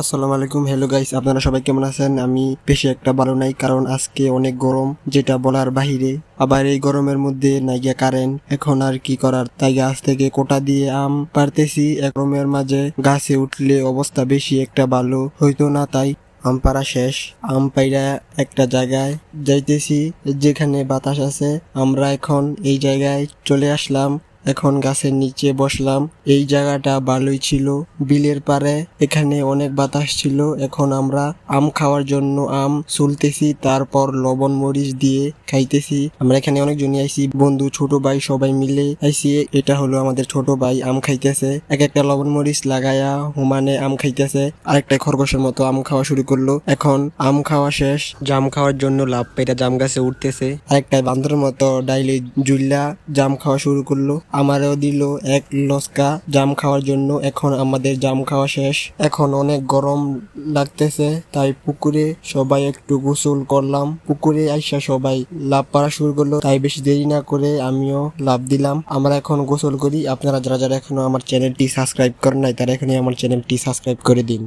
আসসালামু আলাইকুম, hello guys, আপনারা সবাই কেমন আছেন? আমি বেশি একটা ভালো নাই, কারণ আজকে অনেক গরম, যেটা বলার বাহিরে। আবার এই গরমের মধ্যে নাইগা কারেন্ট, এখন আর কি করার, তাই গাছ থেকে কোটা দিয়ে আম পারতেছি। এক গরমের মাঝে গাছে উঠলে অবস্থা বেশি একটা ভালো হইতো না, তাই আম পাড়া শেষ। আম পাইরা একটা জায়গায় যাইতেছি যেখানে বাতাস আছে। আমরা এখন এই জায়গায় চলে আসলাম, এখন গাছের নিচে বসলাম। এই জায়গাটা ভালোই ছিল, বিলের পারে, এখানে অনেক বাতাস ছিল। এখন আমরা আম খাওয়ার জন্য আম ছুলতেছি, তারপর লবণ মরিচ দিয়ে খাইতেছি। আমরা এখানে অনেকজনই আইছি, বন্ধু, ছোট ভাই, সবাই মিলে আইছি। এটা হলো আমাদের ছোট ভাই, আম খাইতেছে, এক একটা লবণ মরিচ লাগায়া হুমানে আম খাইতেছে। আরেকটা খরগোশের মতো আম খাওয়া শুরু করলো। এখন আম খাওয়া শেষ, জাম খাওয়ার জন্য লাভ পেটা জাম গাছে উঠতেছে। আরেকটা বান্দরের মতো ডাইলে জুল্লা জাম খাওয়া শুরু করলো। আমারও দিল এক লস্কা জাম খাওয়ার জন্য। এখন আমাদের জাম খাওয়া শেষ। এখন অনেক গরম লাগতেছে, তাই পুকুরে সবাই একটু গোসল করলাম। পুকুরে আইসা সবাই লাভ পাড়া শুরু করলো, তাই বেশি দেরি না করে আমিও লাভ দিলাম। আমরা এখন গোসল করি। আপনারা যারা যারা এখনো আমার চ্যানেলটি সাবস্ক্রাইব করেন নাই, তারা এখনই আমার চ্যানেলটি সাবস্ক্রাইব করে দিন।